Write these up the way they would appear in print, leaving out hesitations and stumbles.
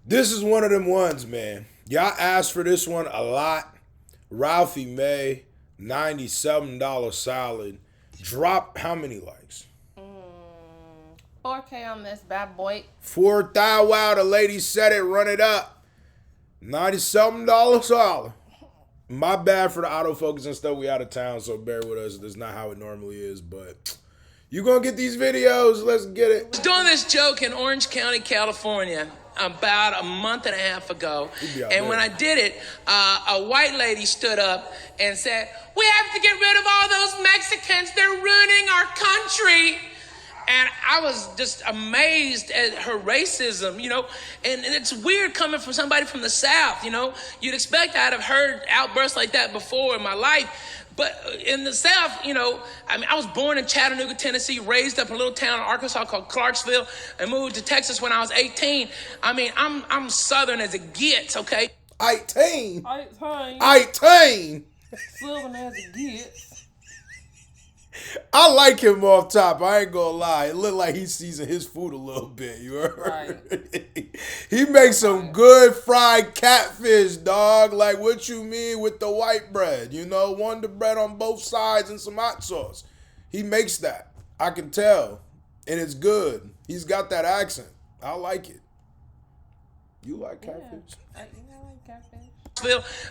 This is one of them ones, man. Y'all asked for this one a lot. Ralphie May, $97 salad. Drop how many likes? 4K on this bad boy. 4,000. Wow, the lady said it. Run it up. $97 salad. My bad for the autofocus and stuff. We out of town, so bear with us. That's not how it normally is, but you gonna get these videos. Let's get it. I was doing this joke in Orange County, California, about a month and a half ago. And when I did it, a white lady stood up and said, "We have to get rid of all those Mexicans. They're ruining our country." And I was just amazed at her racism, you know. And it's weird coming from somebody from the South, you know. You'd expect I'd have heard outbursts like that before in my life. But in the South, you know, I mean, I was born in Chattanooga, Tennessee, raised up in a little town in Arkansas called Clarksville, and moved to Texas when I was 18. I mean, I'm Southern as it gets, okay? 18? 18. 18? Southern as it gets. I like him off top. I ain't gonna lie. It look like he's seasoning his food a little bit. You heard? Right. He makes some good fried catfish, dog. Like what you mean with the white bread? You know, Wonder Bread on both sides and some hot sauce. He makes that. I can tell. And it's good. He's got that accent. I like it. You like catfish? Yeah, I like catfish.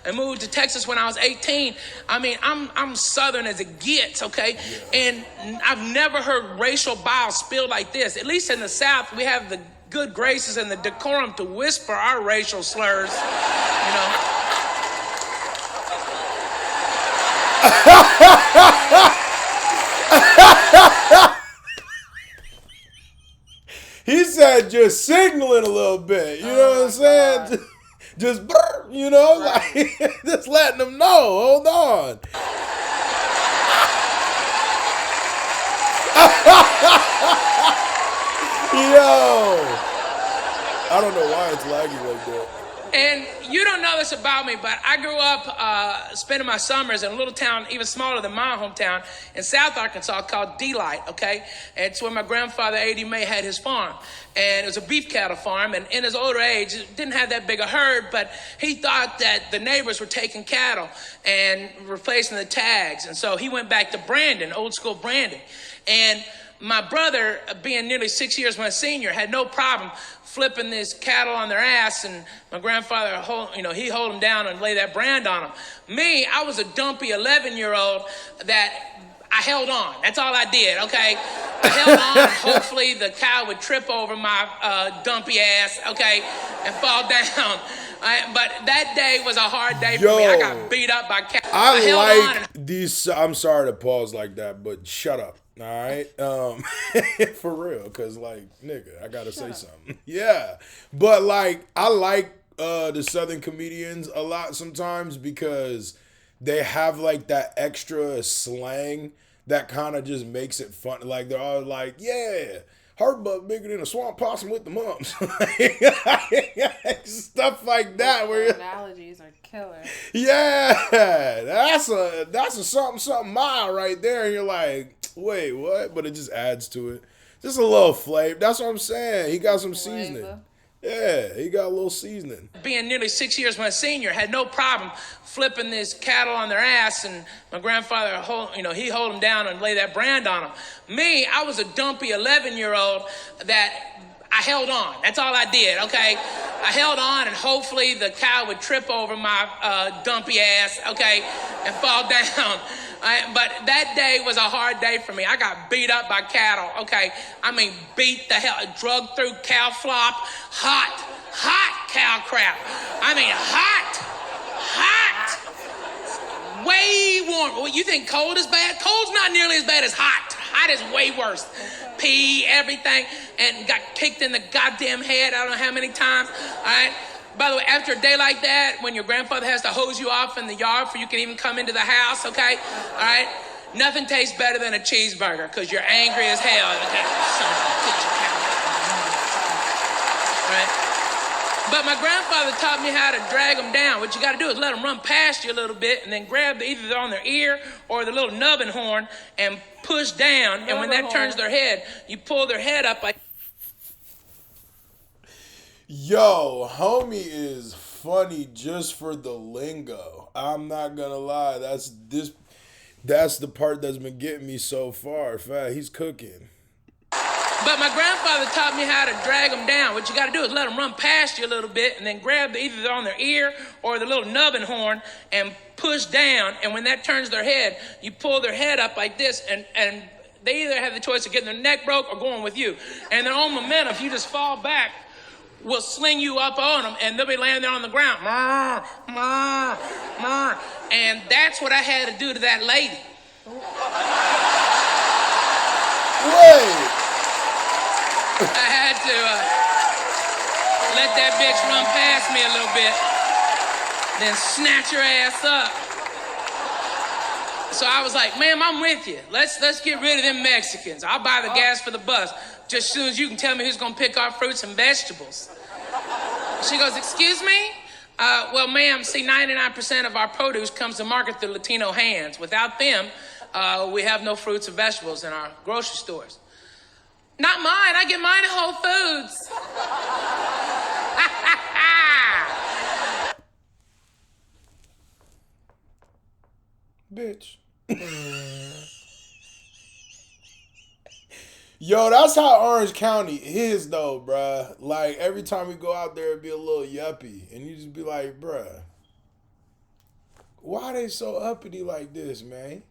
And moved to Texas when I was 18. I mean, I'm Southern as it gets, okay? And I've never heard racial bile spilled like this. At least in the South, we have the good graces and the decorum to whisper our racial slurs, you know? He said just signaling a little bit. You know what I'm saying? God. Just, you know, Right. like just letting them know. Hold on. Yo, I don't know why it's laggy like that. And you don't know this about me, but I grew up spending my summers in a little town even smaller than my hometown in South Arkansas called Delight, okay? And it's where my grandfather, A.D. May, had his farm. And it was a beef cattle farm, and in his older age, didn't have that big a herd, but he thought that the neighbors were taking cattle and replacing the tags. And so he went back to branding, old school branding. And my brother, being nearly 6 years my senior, had no problem flipping these cattle on their ass, and my grandfather, he hold them down and lay that brand on them. Me, I was a dumpy 11-year-old that I held on. That's all I did, okay? I held on, and hopefully the cow would trip over my dumpy ass, okay, and fall down. But that day was a hard day for me. I got beat up by cows. I like these. I'm sorry to pause like that, but shut up. All right, for real, cause like nigga, I gotta say something. Yeah, but like I like the Southern comedians a lot sometimes because they have like that extra slang that kind of just makes it fun. Like they're all like, yeah, her butt bigger than a swamp possum with the mumps. Stuff like that. Where analogies are killer. Yeah, that's a something mile right there, and you're like, wait, what? But it just adds to it. Just a little flavor. That's what I'm saying. He got some seasoning. Yeah, he got a little seasoning. Being nearly 6 years my senior, had no problem flipping these cattle on their ass, and my grandfather, he hold them down and lay that brand on them. Me, I was a dumpy 11-year-old that I held on. That's all I did, okay? I held on, and hopefully the cow would trip over my dumpy ass, okay, and fall down. But that day was a hard day for me. I got beat up by cattle, okay? I mean, beat the hell, drug through cow flop, hot cow crap. I mean, hot, way warm. Well, you think cold is bad? Cold's not nearly as bad as hot. Hot is way worse. Pee, everything, and got kicked in the goddamn head I don't know how many times, all right? By the way, after a day like that, when your grandfather has to hose you off in the yard before you can even come into the house, okay? All right? Nothing tastes better than a cheeseburger because you're angry as hell. Okay? Son of a bitch, right? But my grandfather taught me how to drag them down. What you got to do is let them run past you a little bit and then grab either on their ear or the little nubbin horn and push down. And when that turns their head, you pull their head up like... Yo, homie is funny just for the lingo. I'm not gonna lie. That's the part that's been getting me so far. Fact, he's cooking. But my grandfather taught me how to drag them down. What you got to do is let them run past you a little bit and then grab either they're on their ear or the little nubbin horn and push down. And when that turns their head, you pull their head up like this and they either have the choice of getting their neck broke or going with you. And their own momentum, if you just fall back, will sling you up on them and they'll be laying there on the ground. And that's what I had to do to that lady. Wait. I had to let that bitch run past me a little bit, then snatch her ass up. So I was like, ma'am, I'm with you. Let's get rid of them Mexicans. I'll buy the gas for the bus, just as soon as you can tell me who's gonna pick our fruits and vegetables. She goes, excuse me? Well, ma'am, see, 99% of our produce comes to market through Latino hands. Without them, we have no fruits and vegetables in our grocery stores. Not mine. I get mine at Whole Foods. Bitch. Yo, that's how Orange County is, though, bruh. Like, every time we go out there, it'd be a little yuppie. And you just be like, bruh, why they so uppity like this, man?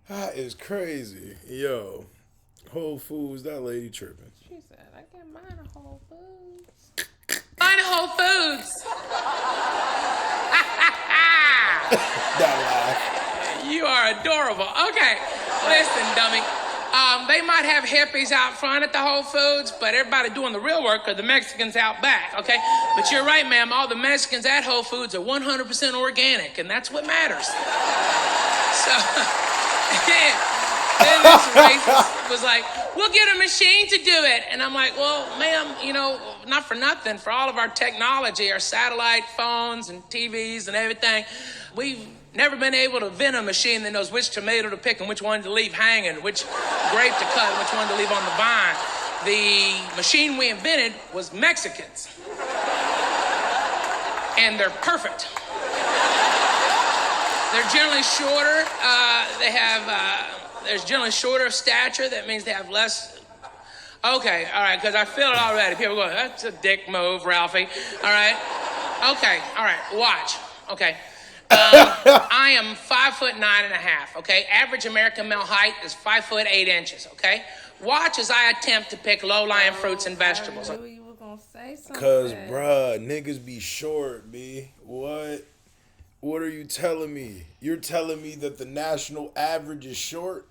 That is crazy. Yo, Whole Foods, that lady tripping. She said, I get mine at Whole Foods. Mine at Whole Foods. That laugh. You are adorable. Okay, listen, dummy. They might have hippies out front at the Whole Foods, but everybody doing the real work are the Mexicans out back, okay? But you're right, ma'am. All the Mexicans at Whole Foods are 100% organic, and that's what matters. So, yeah. Then this racist was like, we'll get a machine to do it. And I'm like, well, ma'am, you know, not for nothing. For all of our technology, our satellite phones and TVs and everything, we've never been able to invent a machine that knows which tomato to pick and which one to leave hanging, which grape to cut, and which one to leave on the vine. The machine we invented was Mexicans. And they're perfect. They're generally shorter. There's generally shorter of stature. That means they have less. Okay, all right, because I feel it already. People go, that's a dick move, Ralphie. All right. Okay, all right, watch. Okay. I am 5'9.5", okay? Average American male height is 5'8". Okay? Watch as I attempt to pick low-lying fruits and vegetables. I knew you were gonna say something. Cause, bruh, niggas be short, B. What? What are you telling me? You're telling me that the national average is short?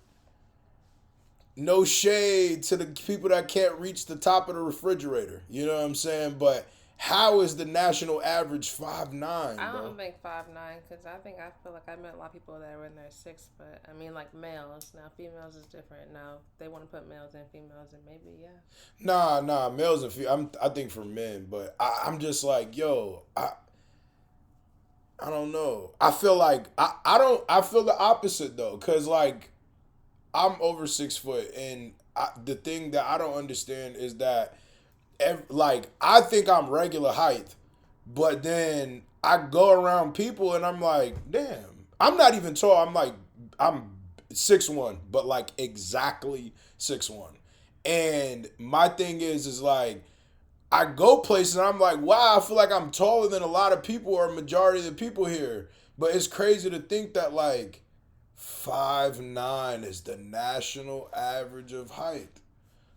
No shade to the people that can't reach the top of the refrigerator. You know what I'm saying? But how is the national average 5'9", bro? I don't think 5'9", because I feel like I met a lot of people that were in their 6 foot. I mean, like males. Now, females is different. Now, they want to put males and females, and maybe, yeah. Nah, males and females. I think for men, but I'm just like, yo, I don't know. I feel like, I feel the opposite, though, because, like, I'm over 6 foot, and the thing that I don't understand is that, I think I'm regular height, but then I go around people and I'm like, damn, I'm not even tall. I'm 6'1", but like exactly 6'1". And my thing is like, I go places and I'm like, wow, I feel like I'm taller than a lot of people or a majority of the people here. But it's crazy to think that like 5'9" is the national average of height.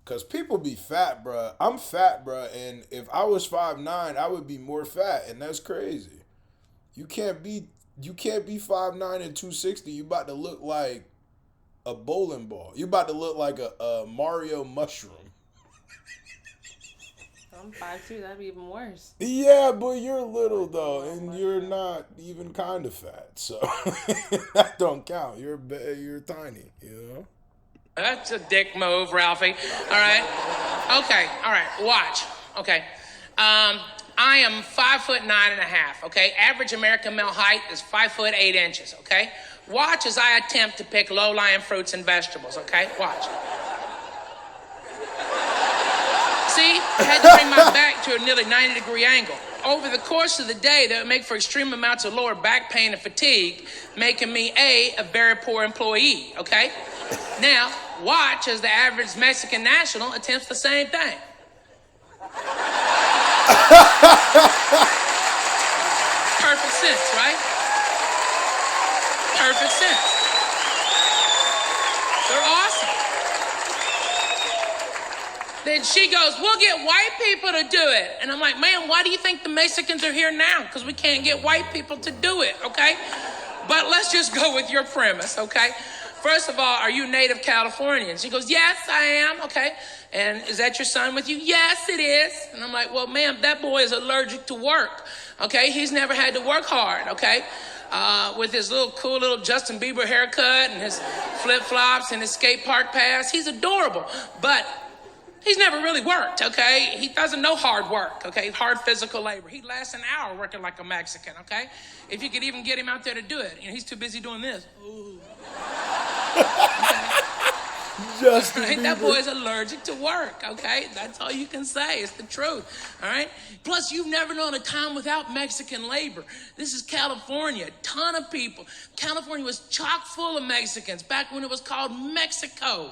Cause people be fat, bruh. I'm fat, bruh, and if I was 5'9", I would be more fat, and that's crazy. You can't be 5'9" and 260. You about to look like a bowling ball. You about to look like a Mario mushroom. I'm 5'2", that'd be even worse. Yeah, but you're little though, and you're not even kind of fat, so that don't count. You're tiny, you know. That's a dick move, Ralphie. All right. Okay. All right. Watch. Okay. I am 5'9.5". Okay. Average American male height is 5'8". Okay. Watch as I attempt to pick low-lying fruits and vegetables. Okay. Watch. See, I had to bring my back to a nearly 90-degree angle. Over the course of the day, that would make for extreme amounts of lower back pain and fatigue, making me a very poor employee, okay? Now, watch as the average Mexican national attempts the same thing. Perfect sense, right? Perfect sense. They're awesome. Then she goes, we'll get white people to do it. And I'm like, man, why do you think the Mexicans are here now? Because we can't get white people to do it, okay? But let's just go with your premise, okay? First of all, are you native Californian? She goes, yes, I am, okay. And is that your son with you? Yes, it is. And I'm like, well, ma'am, that boy is allergic to work, okay? He's never had to work hard, okay? With his cool little Justin Bieber haircut and his flip-flops and his skate park pass. He's adorable, but he's never really worked, okay? He doesn't know hard work, okay? Hard physical labor. He lasts an hour working like a Mexican, okay? If you could even get him out there to do it. You know, he's too busy doing this. Ooh. Justin Right? Bieber. That boy's allergic to work, okay? That's all you can say. It's the truth, all right? Plus, you've never known a time without Mexican labor. This is California, a ton of people. California was chock full of Mexicans back when it was called Mexico,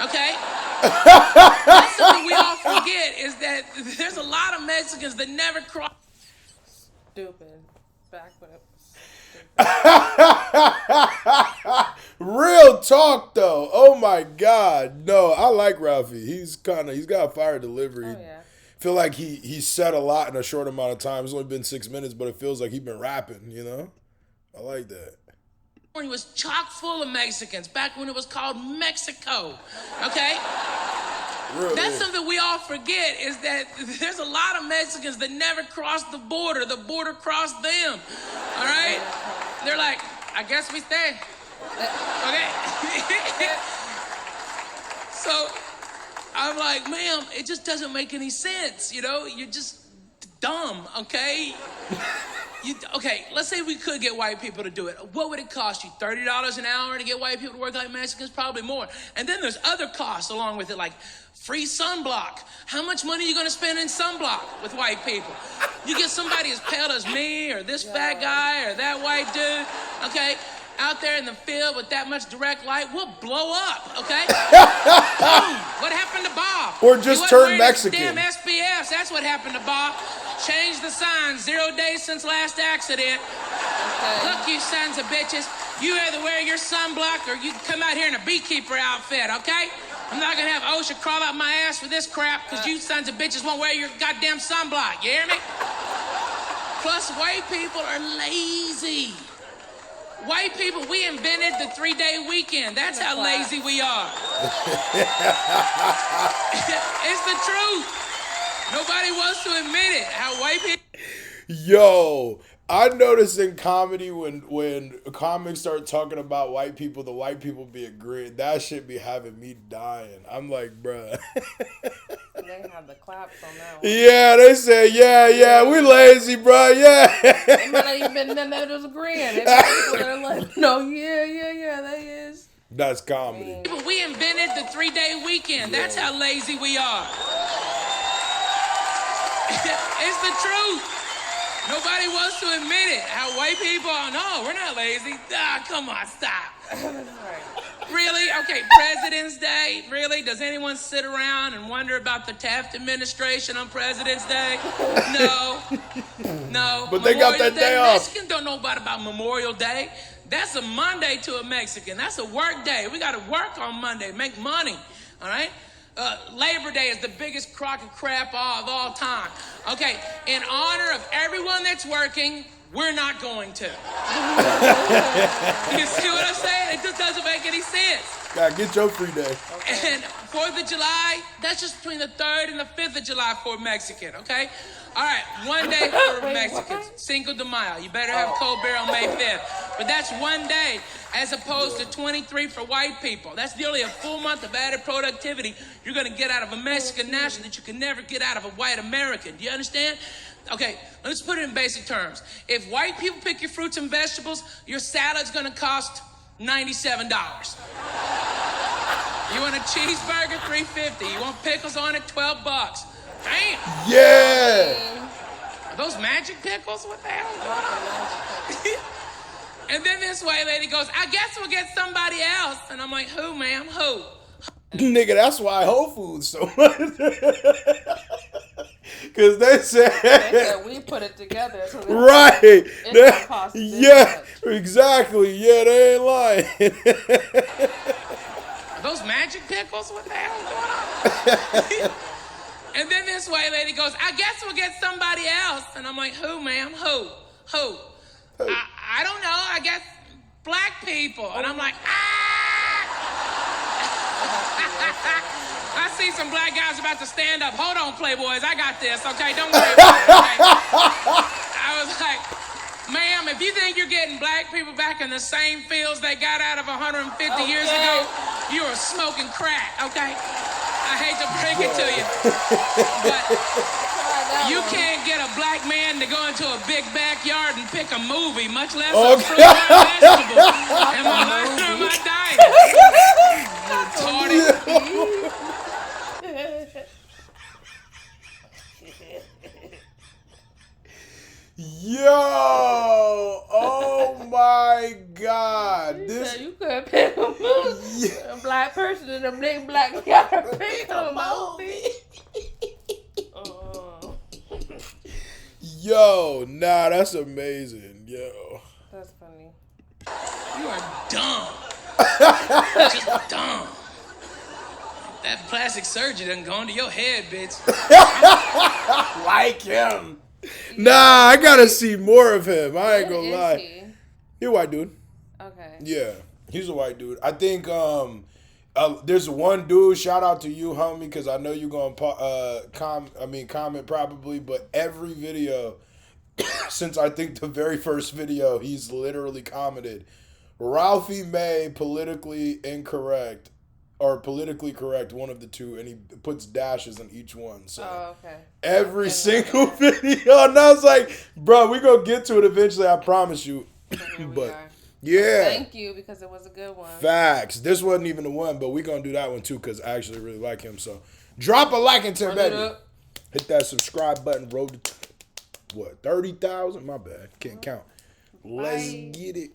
okay? That's something we all forget is that there's a lot of Mexicans that never cross. Stupid. Back when it was Real talk though. Oh my God. No, I like Ralphie. He's got a fire delivery. Oh, yeah. Feel like he said a lot in a short amount of time. It's only been 6 minutes, but it feels like he's been rapping, you know? I like that. California was chock full of Mexicans back when it was called Mexico, okay? Real. That's something we all forget is that there's a lot of Mexicans that never crossed the border crossed them, all right? They're like, I guess we stay, okay? So I'm like, ma'am, it just doesn't make any sense, you know? You're just dumb, okay? Okay, let's say we could get white people to do it. What would it cost you? $30 an hour to get white people to work like Mexicans? Probably more. And then there's other costs along with it, like free sunblock. How much money are you going to spend in sunblock with white people? You get somebody as pale as me or this fat guy or that white dude, okay, out there in the field with that much direct light, we'll blow up, okay? Boom. What happened to Bob? Or just turn Mexican. Damn SPFs, that's what happened to Bob. Change the sign, 0 days since last accident. okay. Look, you sons of bitches, you either wear your sunblock or you come out here in a beekeeper outfit, okay? I'm not gonna have OSHA crawl out my ass for this crap because you sons of bitches won't wear your goddamn sunblock, you hear me? Plus, white people are lazy. White people, we invented the 3-day weekend. That's how lazy we are. It's the truth. Nobody wants to admit it. How white people. Yo, I noticed in comedy when comics start talking about white people, the white people be agreeing. That shit be having me dying. I'm like, bruh. They have the claps on that one. Yeah, they say, yeah, we lazy, bruh, yeah. It might not even been them that was agreeing. It was people that are like, no, yeah, they is. That's comedy. We invented the 3-day weekend. That's how lazy we are. It's the truth. Nobody wants to admit it. How white people are, no, we're not lazy. Ah, come on, stop. Really? Okay, President's Day? Really? Does anyone sit around and wonder about the Taft administration on President's Day? No. But they got that day off. Mexicans don't know about Memorial Day. That's a Monday to a Mexican. That's a work day. We got to work on Monday, make money, all right? Labor Day is the biggest crock of crap of all time. Okay, in honor of everyone that's working, we're not going to. You see what I'm saying? It just doesn't make any sense. God, get your free day. Okay. And 4th of July, that's just between the 3rd and the 5th of July for a Mexican, okay? All right, one day for Mexicans, Cinco de Mayo. You better have cold beer on May 5th. But that's one day as opposed to 23 for white people. That's nearly a full month of added productivity you're going to get out of a Mexican national that you can never get out of a white American. Do you understand? Okay, let's put it in basic terms. If white people pick your fruits and vegetables, your salad's going to cost $97. You want a cheeseburger, $3.50. You want pickles on it, $12. Damn. Yeah. Are those magic pickles? What the hell? And then this white lady goes, I guess we'll get somebody else. And I'm like, who, ma'am? Who? Nigga, that's why Whole Foods so much. Because they said we put it together. So right. It's cost yeah, exactly. Yeah, they ain't lying. Are those magic pickles? What the hell is going on? And then this white lady goes, I guess we'll get somebody else. And I'm like, who, ma'am? Who? I don't know. I guess black people. And I'm like, I see some black guys about to stand up. Hold on, Playboys. I got this, okay? Don't worry about it, okay? I was like, ma'am, if you think you're getting black people back in the same fields they got out of 150 years ago, you are smoking crack, okay? I hate to break it to you, but you can't get a black man to go into a big backyard and pick a movie, much less a fruit or a vegetable. Am I lying or am I dying? Yo, oh my God. This you could pick a black person in a big black yard. Pick a movie. Yo, nah, that's amazing. Yo. That's funny. You are dumb. Just dumb. That plastic surgery done gone to your head, bitch. Like him. Nah, I gotta see more of him. I ain't gonna lie. He's a white dude. Okay. Yeah, he's a white dude. I think there's one dude. Shout out to you, homie, because I know you're gonna comment probably. But every video, since I think the very first video, he's literally commented, Ralphie May politically incorrect. Or politically correct, one of the two, and he puts dashes in each one. So every single video, and I was like, bro, we gonna get to it eventually, I promise you. But yeah, thank you, because it was a good one. Facts. This wasn't even the one, but we gonna do that one too, because I actually really like him. So drop a like until baby. Hit that subscribe button. Road to 30,000. My bad, can't count. Let's get it.